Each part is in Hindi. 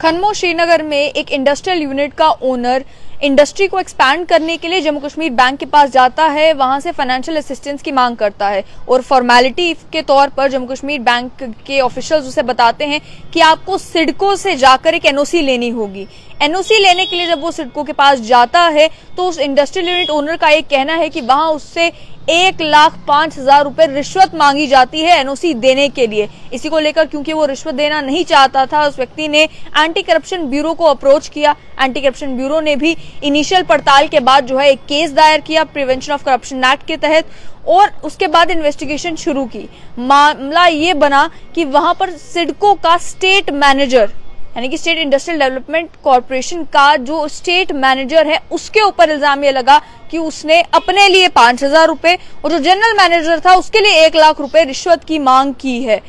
खनमो श्रीनगर में एक इंडस्ट्रियल यूनिट का ओनर इंडस्ट्री को एक्सपैंड करने के लिए जम्मू कश्मीर बैंक के पास जाता है, वहां से फाइनेंशियल असिस्टेंस की मांग करता है और फॉर्मेलिटी के तौर पर जम्मू कश्मीर बैंक के ऑफिशियल्स उसे बताते हैं कि आपको सिडको से जाकर एक एनओसी लेनी होगी। एनओसी लेने के लिए जब वो सिडको के पास जाता है तो उस इंडस्ट्रियल यूनिट ओनर का एक कहना है कि वहां उससे 1,05,000 रुपए रिश्वत मांगी जाती है एनओसी देने के लिए। इसी को लेकर क्योंकि वो रिश्वत देना नहीं चाहता था, उस व्यक्ति ने एंटी करप्शन ब्यूरो को अप्रोच किया। एंटी करप्शन ब्यूरो ने भी इनिशियल पड़ताल के बाद जो है एक केस दायर किया प्रिवेंशन ऑफ करप्शन एक्ट के तहत और उसके बाद इन्वेस्टिगेशन शुरू की। मामला ये बना कि वहां पर सिडको का स्टेट मैनेजर यानी कि स्टेट इंडस्ट्रियल डेवलपमेंट कॉर्पोरेशन का जो स्टेट मैनेजर है उसके ऊपर इल्जाम ये लगा कि उसने अपने लिए 5,000 रुपए और जो जनरल मैनेजर था उसके लिए 1,00,000 रुपए रिश्वत की मांग की है।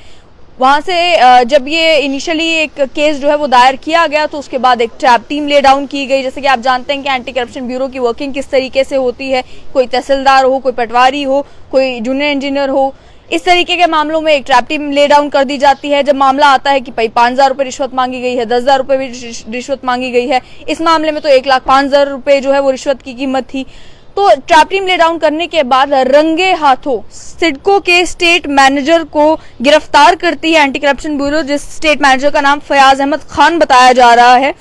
वहां से जब ये इनिशियली एक केस जो है वो दायर किया गया तो उसके बाद एक ट्रैप टीम ले डाउन की गई। जैसे कि आप जानते हैं कि एंटी करप्शन ब्यूरो की वर्किंग किस तरीके से होती है, कोई तहसीलदार हो, कोई पटवारी हो, कोई जूनियर इंजीनियर हो, इस तरीके के मामलों में एक ट्रैप टीम ले डाउन कर दी जाती है। जब मामला आता है कि भाई 5,000 रुपए रिश्वत मांगी गई है, 10,000 रुपए भी रिश्वत मांगी गई है, इस मामले में तो 1,05,000 रुपए जो है वो रिश्वत की कीमत थी। तो ट्रैप टीम ले डाउन करने के बाद रंगे हाथों सिडको के स्टेट मैनेजर को गिरफ्तार करती है एंटी करप्शन ब्यूरो, जिस स्टेट मैनेजर का नाम फयाज अहमद खान बताया जा रहा है।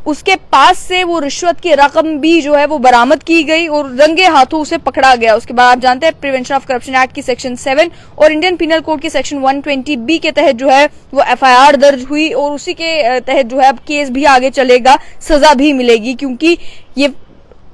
उसके पास से वो रिश्वत की रकम भी जो है वो बरामद की गई और रंगे हाथों उसे पकड़ा गया। उसके बाद आप जानते हैं प्रिवेंशन ऑफ करप्शन एक्ट की सेक्शन 7 और इंडियन पिनल कोड की सेक्शन 120B के तहत जो है वो FIR दर्ज हुई और उसी के तहत जो है अब केस भी आगे चलेगा, सजा भी मिलेगी। क्योंकि ये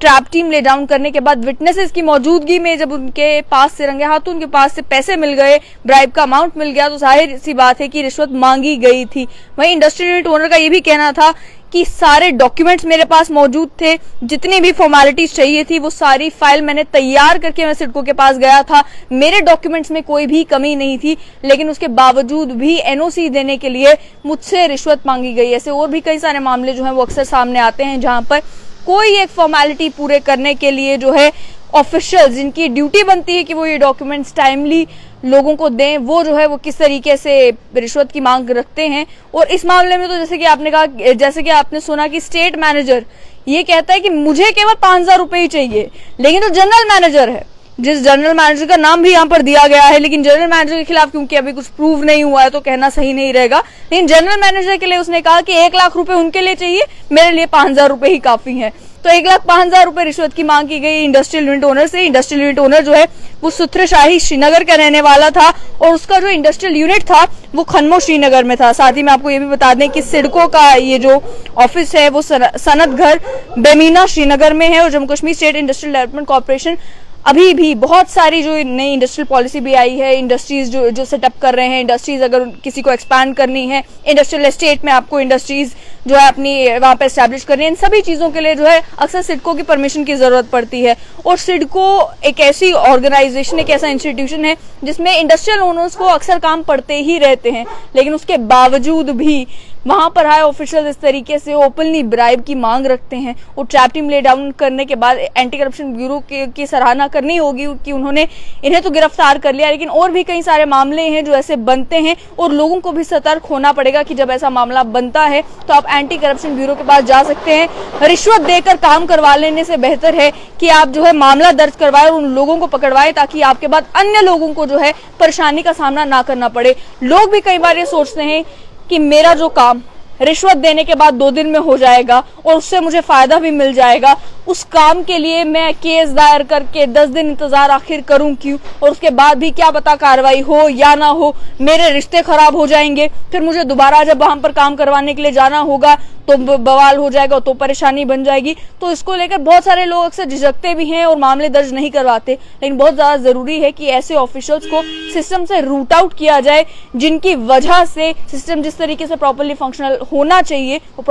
ट्रैप टीम ले डाउन करने के बाद विटनेसेस की मौजूदगी में जब उनके पास से रंगे हाथों उनके पास से पैसे मिल गए, ब्राइब का अमाउंट मिल गया, तो जाहिर सी बात है कि रिश्वत मांगी गई थी। वहीं इंडस्ट्रियल यूनिट ओनर का ये भी कहना था कि सारे डॉक्यूमेंट्स मेरे पास मौजूद थे, जितनी भी फॉर्मेलिटीज चाहिए थी वो सारी फाइल मैंने तैयार करके मैं सिडको के पास गया था, मेरे डॉक्यूमेंट्स में कोई भी कमी नहीं थी, लेकिन उसके बावजूद भी एनओसी देने के लिए मुझसे रिश्वत मांगी गई। ऐसे और भी कई सारे मामले जो हैं वो अक्सर सामने आते हैं जहां पर कोई एक फॉर्मेलिटी पूरे करने के लिए जो है ऑफिशियल जिनकी ड्यूटी बनती है कि वो ये डॉक्यूमेंट्स टाइमली लोगों को दें, वो जो है वो किस तरीके से रिश्वत की मांग रखते हैं। और इस मामले में तो जैसे कि आपने कहा, जैसे कि आपने सुना कि स्टेट मैनेजर ये कहता है कि मुझे केवल 5,000 रुपए ही चाहिए, लेकिन जो जनरल मैनेजर है, जिस जनरल मैनेजर का नाम भी यहाँ पर दिया गया है, लेकिन जनरल मैनेजर के खिलाफ क्योंकि अभी कुछ प्रूव नहीं हुआ है तो कहना सही नहीं रहेगा, लेकिन जनरल मैनेजर के लिए उसने कहा कि 1,00,000 रुपए उनके लिए चाहिए, मेरे लिए 5,000 रुपए ही काफी है। तो 1,05,000 रुपए रिश्वत की मांग की गई इंडस्ट्रियल यूनिट ओनर से। इंडस्ट्रियल यूनिट ओनर जो है वो सूत्रशाही श्रीनगर का रहने वाला था और उसका जो इंडस्ट्रियल यूनिट था वो खनमो श्रीनगर में था। साथ ही में आपको ये भी बता दें कि सिडको का ये जो ऑफिस है वो सनत घर बेमीना श्रीनगर में है और Jammu Kashmir state industrial development corporation अभी भी बहुत सारी जो नई इंडस्ट्रियल पॉलिसी भी आई है, इंडस्ट्रीज जो सेटअप कर रहे हैं, इंडस्ट्रीज अगर किसी को एक्सपैंड करनी है, इंडस्ट्रियल एस्टेट में आपको इंडस्ट्रीज जो है अपनी वहां पे एस्टैब्लिश करनी है, इन सभी चीजों के लिए जो है अक्सर सिडको की परमिशन की जरूरत पड़ती है। और सिडको एक ऐसी ऑर्गेनाइजेशन, एक ऐसा इंस्टीट्यूशन है जिसमें इंडस्ट्रियल ओनर्स को अक्सर काम पड़ते ही रहते हैं, लेकिन उसके बावजूद भी वहां पर हाई ऑफिशियल इस तरीके से ओपनली ब्राइब की मांग रखते हैं। और ट्रैप टीम ले डाउन करने के बाद एंटी करप्शन ब्यूरो की सराहना करनी होगी कि उन्होंने इन्हें तो गिरफ्तार कर लिया, लेकिन और भी कई सारे मामले हैं जो ऐसे बनते हैं और लोगों को भी सतर्क होना पड़ेगा कि जब ऐसा मामला बनता है तो आप एंटी करप्शन ब्यूरो के पास जा सकते हैं। रिश्वत देकर काम करवा लेने से बेहतर है कि आप जो है मामला दर्ज करवाए और उन लोगों को पकड़वाए ताकि आपके बाद अन्य लोगों को जो है परेशानी का सामना ना करना पड़े। लोग भी कई बार ये सोचते हैं कि मेरा जो काम रिश्वत देने के बाद 2 दिन में हो जाएगा और उससे मुझे फायदा भी मिल जाएगा, उस काम के लिए मैं केस दायर करके 10 दिन इंतजार आखिर करूं क्यों, और उसके बाद भी क्या पता कार्रवाई हो या ना हो, मेरे रिश्ते खराब हो जाएंगे, फिर मुझे दोबारा जब वहां पर काम करवाने के लिए जाना होगा तो बवाल हो जाएगा, तो परेशानी बन जाएगी। तो इसको लेकर बहुत सारे लोग अक्सर झिझकते भी हैं और मामले दर्ज नहीं करवाते, लेकिन बहुत ज्यादा जरूरी है कि ऐसे ऑफिशियल्स को सिस्टम से रूट आउट किया जाए जिनकी वजह से सिस्टम जिस तरीके से प्रॉपर्ली फंक्शनल होना चाहिए वो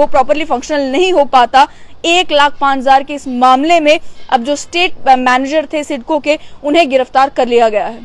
प्रॉपर्ली फंक्शनल नहीं हो पाता। 1,05,000 के इस मामले में अब जो स्टेट मैनेजर थे सिडको के, उन्हें गिरफ्तार कर लिया गया है।